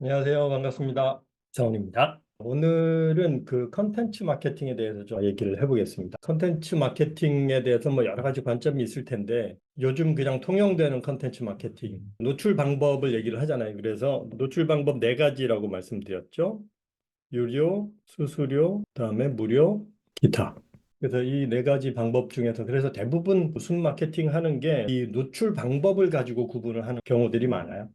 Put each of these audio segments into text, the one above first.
안녕하세요. 반갑습니다. 정원입니다. 오늘은 그 컨텐츠 마케팅에 대해서 좀 얘기를 해보겠습니다. 컨텐츠 마케팅에 대해서 뭐 여러 가지 관점이 있을 텐데 요즘 그냥 통용되는 컨텐츠 마케팅, 노출 방법을 얘기를 하잖아요. 그래서 노출 방법 네 가지라고 말씀드렸죠. 유료, 수수료, 그다음에 무료, 기타. 그래서 이 네 가지 방법 중에서 그래서 대부분 무슨 마케팅 하는 게 이 노출 방법을 가지고 구분을 하는 경우들이 많아요.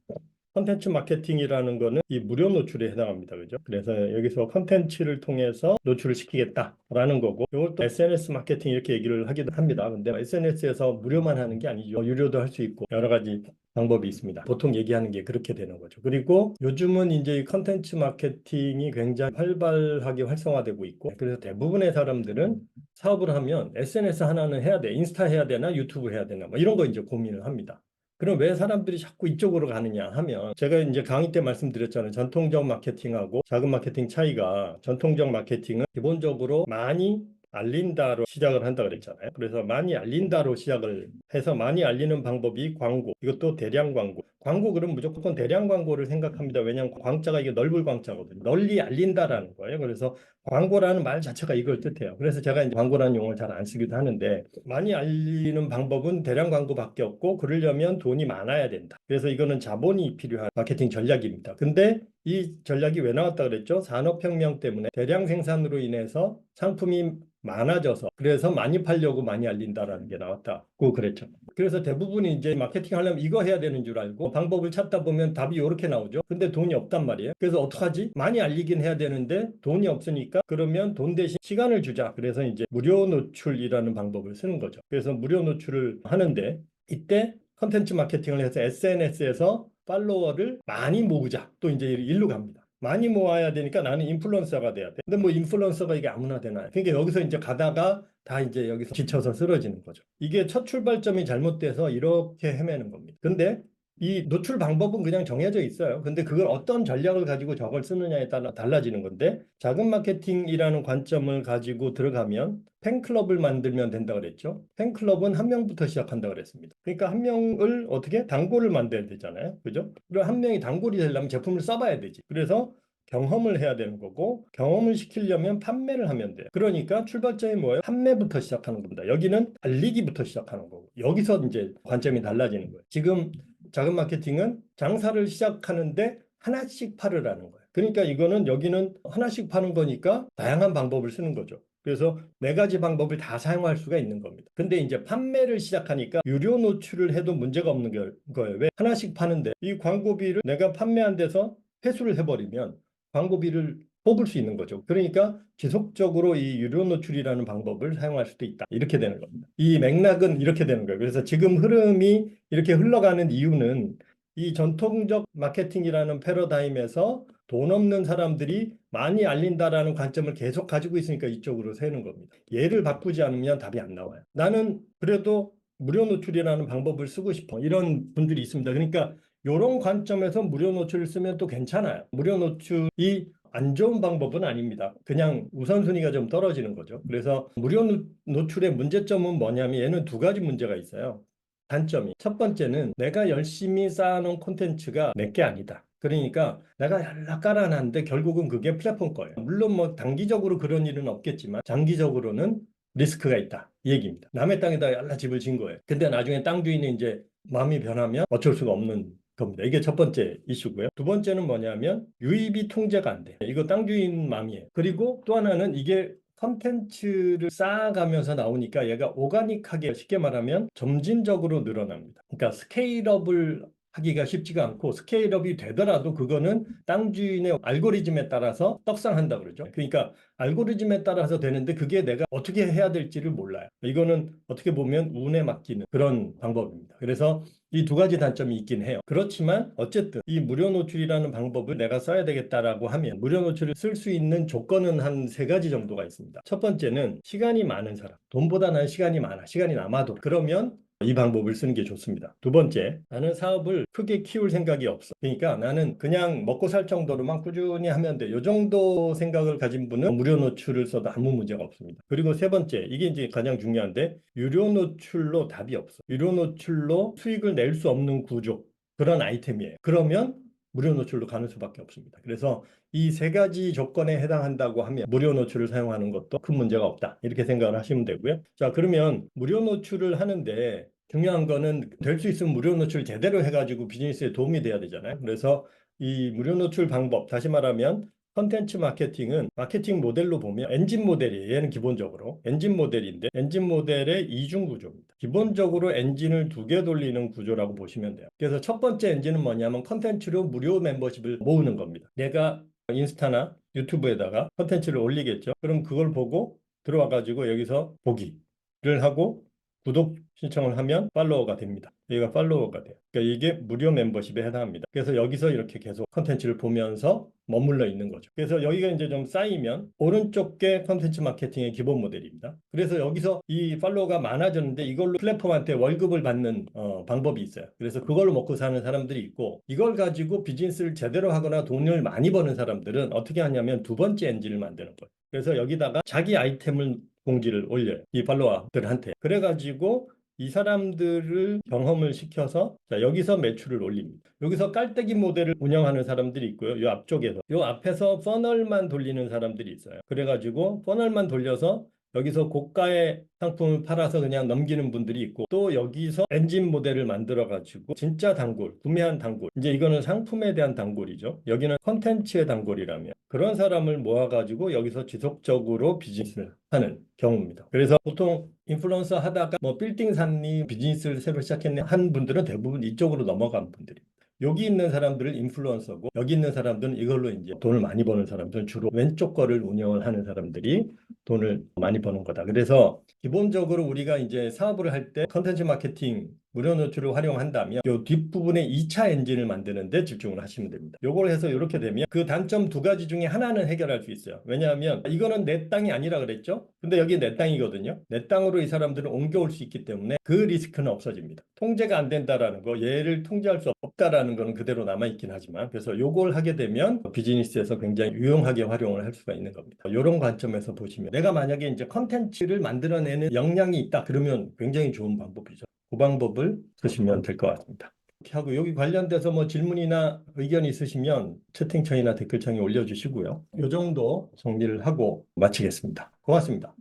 컨텐츠 마케팅이라는 거는 이 무료 노출에 해당합니다. 그죠? 그래서 여기서 컨텐츠를 통해서 노출을 시키겠다라는 거고, 이걸 또 SNS 마케팅 이렇게 얘기를 하기도 합니다. 근데 SNS에서 무료만 하는 게 아니죠. 유료도 할 수 있고 여러 가지 방법이 있습니다. 보통 얘기하는 게 그렇게 되는 거죠. 그리고 요즘은 이제 이 컨텐츠 마케팅이 굉장히 활발하게 활성화되고 있고, 그래서 대부분의 사람들은 사업을 하면 SNS 하나는 해야 돼. 인스타 해야 되나 유튜브 해야 되나 뭐 이런 거 이제 고민을 합니다. 그럼 왜 사람들이 자꾸 이쪽으로 가느냐 하면 제가 이제 강의 때 말씀드렸잖아요. 전통적 마케팅하고 자금 마케팅 차이가 전통적 마케팅은 기본적으로 많이 알린다로 시작을 한다 그랬잖아요. 그래서 많이 알린다로 시작을 해서 많이 알리는 방법이 광고. 이것도 대량 광고. 광고 그럼 무조건 대량 광고를 생각합니다. 왜냐하면 광자가 이게 넓을 광자거든요. 널리 알린다라는 거예요. 그래서 광고라는 말 자체가 이걸 뜻해요. 그래서 제가 이제 광고라는 용어를 잘 안 쓰기도 하는데 많이 알리는 방법은 대량 광고밖에 없고 그러려면 돈이 많아야 된다. 그래서 이거는 자본이 필요한 마케팅 전략입니다. 근데 이 전략이 왜 나왔다 그랬죠? 산업혁명 때문에 대량 생산으로 인해서 상품이 많아져서 그래서 많이 팔려고 많이 알린다라는 게 나왔다고 그랬죠. 그래서 대부분이 이제 마케팅 하려면 이거 해야 되는 줄 알고 방법을 찾다 보면 답이 이렇게 나오죠. 근데 돈이 없단 말이에요. 그래서 어떡하지? 많이 알리긴 해야 되는데 돈이 없으니까 그러면 돈 대신 시간을 주자. 그래서 이제 무료 노출이라는 방법을 쓰는 거죠. 그래서 무료 노출을 하는데 이때 컨텐츠 마케팅을 해서 SNS에서 팔로워를 많이 모으자. 또 이제 일로 갑니다. 많이 모아야 되니까 나는 인플루언서가 돼야 돼. 근데 뭐 인플루언서가 이게 아무나 되나요? 그러니까 여기서 이제 가다가 다 이제 여기서 지쳐서 쓰러지는 거죠. 이게 첫 출발점이 잘못돼서 이렇게 헤매는 겁니다. 근데 이 노출 방법은 그냥 정해져 있어요. 근데 그걸 어떤 전략을 가지고 저걸 쓰느냐에 따라 달라지는 건데 자금 마케팅이라는 관점을 가지고 들어가면 팬클럽을 만들면 된다 그랬죠. 팬클럽은 한 명부터 시작한다 그랬습니다. 그러니까 한 명을 어떻게 단골을 만들어야 되잖아요. 그죠? 그리고 한 명이 단골이 되려면 제품을 써봐야 되지. 그래서 경험을 해야 되는 거고 경험을 시키려면 판매를 하면 돼요. 그러니까 출발점이 뭐예요? 판매부터 시작하는 겁니다. 여기는 알리기부터 시작하는 거고 여기서 이제 관점이 달라지는 거예요. 지금 자금 마케팅은 장사를 시작하는데 하나씩 팔으라는 거예요. 그러니까 이거는 여기는 하나씩 파는 거니까 다양한 방법을 쓰는 거죠. 그래서 네 가지 방법을 다 사용할 수가 있는 겁니다. 근데 이제 판매를 시작하니까 유료 노출을 해도 문제가 없는 거예요. 왜? 하나씩 파는데 이 광고비를 내가 판매한 데서 회수를 해버리면 광고비를 뽑을 수 있는 거죠. 그러니까 지속적으로 이 유료 노출이라는 방법을 사용할 수도 있다. 이렇게 되는 겁니다. 이 맥락은 이렇게 되는 거예요. 그래서 지금 흐름이 이렇게 흘러가는 이유는 이 전통적 마케팅이라는 패러다임에서 돈 없는 사람들이 많이 알린다라는 관점을 계속 가지고 있으니까 이쪽으로 새는 겁니다. 얘를 바꾸지 않으면 답이 안 나와요. 나는 그래도 무료 노출이라는 방법을 쓰고 싶어. 이런 분들이 있습니다. 그러니까 이런 관점에서 무료 노출을 쓰면 또 괜찮아요. 무료 노출이 안 좋은 방법은 아닙니다. 그냥 우선순위가 좀 떨어지는 거죠. 그래서 무료 노출의 문제점은 뭐냐면 얘는 두 가지 문제가 있어요. 단점이. 첫 번째는 내가 열심히 쌓아놓은 콘텐츠가 내게 아니다. 그러니까 내가 연락 깔아놨는데 결국은 그게 플랫폼 거예요. 물론 뭐 단기적으로 그런 일은 없겠지만 장기적으로는 리스크가 있다. 이 얘기입니다. 남의 땅에다 연락 집을 진 거예요. 근데 나중에 땅 주인이 이제 마음이 변하면 어쩔 수가 없는 겁니다. 이게 첫 번째 이슈고요. 두 번째는 뭐냐면 유입이 통제가 안 돼. 이거 땅 주인 마음이에요. 그리고 또 하나는 이게 컨텐츠를 쌓아가면서 나오니까 얘가 오가닉하게 쉽게 말하면 점진적으로 늘어납니다. 그러니까 스케일업을 하기가 쉽지가 않고 스케일업이 되더라도 그거는 땅 주인의 알고리즘에 따라서 떡상한다 그러죠. 그러니까 알고리즘에 따라서 되는데 그게 내가 어떻게 해야 될지를 몰라요. 이거는 어떻게 보면 운에 맡기는 그런 방법입니다. 그래서 이 두 가지 단점이 있긴 해요. 그렇지만 어쨌든 이 무료 노출이라는 방법을 내가 써야 되겠다라고 하면 무료 노출을 쓸 수 있는 조건은 한 세 가지 정도가 있습니다. 첫 번째는 시간이 많은 사람. 돈보다 난 시간이 많아. 시간이 남아도. 그러면 이 방법을 쓰는 게 좋습니다. 두 번째, 나는 사업을 크게 키울 생각이 없어. 그러니까 나는 그냥 먹고 살 정도로만 꾸준히 하면 돼. 이 정도 생각을 가진 분은 무료 노출을 써도 아무 문제가 없습니다. 그리고 세 번째, 이게 이제 가장 중요한데 유료 노출로 답이 없어. 유료 노출로 수익을 낼 수 없는 구조. 그런 아이템이에요. 그러면 무료 노출로 가는 수밖에 없습니다. 그래서 이 세 가지 조건에 해당한다고 하면 무료 노출을 사용하는 것도 큰 문제가 없다. 이렇게 생각을 하시면 되고요. 자, 그러면 무료 노출을 하는데 중요한 거는 될 수 있으면 무료 노출 제대로 해가지고 비즈니스에 도움이 돼야 되잖아요. 그래서 이 무료 노출 방법, 다시 말하면 컨텐츠 마케팅은 마케팅 모델로 보면 엔진 모델이에요. 얘는 기본적으로 엔진 모델인데 엔진 모델의 이중 구조입니다. 기본적으로 엔진을 두 개 돌리는 구조라고 보시면 돼요. 그래서 첫 번째 엔진은 뭐냐면 컨텐츠로 무료 멤버십을 모으는 겁니다. 내가 인스타나 유튜브에다가 컨텐츠를 올리겠죠. 그럼 그걸 보고 들어와 가지고 여기서 보기를 하고 구독 신청을 하면 팔로워가 됩니다. 여기가 팔로워가 돼요. 그러니까 이게 무료 멤버십에 해당합니다. 그래서 여기서 이렇게 계속 컨텐츠를 보면서 머물러 있는 거죠. 그래서 여기가 이제 좀 쌓이면 오른쪽 게 컨텐츠 마케팅의 기본 모델입니다. 그래서 여기서 이 팔로워가 많아졌는데 이걸로 플랫폼한테 월급을 받는 방법이 있어요. 그래서 그걸로 먹고 사는 사람들이 있고 이걸 가지고 비즈니스를 제대로 하거나 돈을 많이 버는 사람들은 어떻게 하냐면 두 번째 엔진을 만드는 거예요. 그래서 여기다가 자기 아이템을 공지를 올려요. 이 팔로워들한테. 그래가지고 이 사람들을 경험을 시켜서 자, 여기서 매출을 올립니다. 여기서 깔때기 모델을 운영하는 사람들이 있고요. 이 앞쪽에서. 이 앞에서 퍼널만 돌리는 사람들이 있어요. 그래가지고 퍼널만 돌려서 여기서 고가의 상품을 팔아서 그냥 넘기는 분들이 있고 또 여기서 엔진 모델을 만들어 가지고 진짜 단골, 구매한 단골. 이제 이거는 상품에 대한 단골이죠. 여기는 컨텐츠의 단골이라면 그런 사람을 모아 가지고 여기서 지속적으로 비즈니스를 하는 경우입니다. 그래서 보통 인플루언서 하다가 뭐 빌딩 샀니 비즈니스를 새로 시작했니 한 분들은 대부분 이쪽으로 넘어간 분들입니다. 여기 있는 사람들은 인플루언서고 여기 있는 사람들은 이걸로 이제 돈을 많이 버는 사람들은 주로 왼쪽 거를 운영을 하는 사람들이 돈을 많이 버는 거다. 그래서 기본적으로 우리가 이제 사업을 할 때 컨텐츠 마케팅 무료 노출을 활용한다면 이 뒷부분에 2차 엔진을 만드는 데 집중을 하시면 됩니다. 요걸 해서 이렇게 되면 그 단점 두 가지 중에 하나는 해결할 수 있어요. 왜냐하면 이거는 내 땅이 아니라 그랬죠. 근데 여기 내 땅이거든요. 내 땅으로 이 사람들은 옮겨올 수 있기 때문에 그 리스크는 없어집니다. 통제가 안 된다라는 거, 얘를 통제할 수 없다라는 거는 그대로 남아있긴 하지만 그래서 요걸 하게 되면 비즈니스에서 굉장히 유용하게 활용을 할 수가 있는 겁니다. 이런 관점에서 보시면 내가 만약에 이제 컨텐츠를 만들어내는 역량이 있다 그러면 굉장히 좋은 방법이죠. 그 방법을 쓰시면 될 것 같습니다. 이렇게 하고 여기 관련돼서 뭐 질문이나 의견이 있으시면 채팅창이나 댓글창에 올려주시고요. 이 정도 정리를 하고 마치겠습니다. 고맙습니다.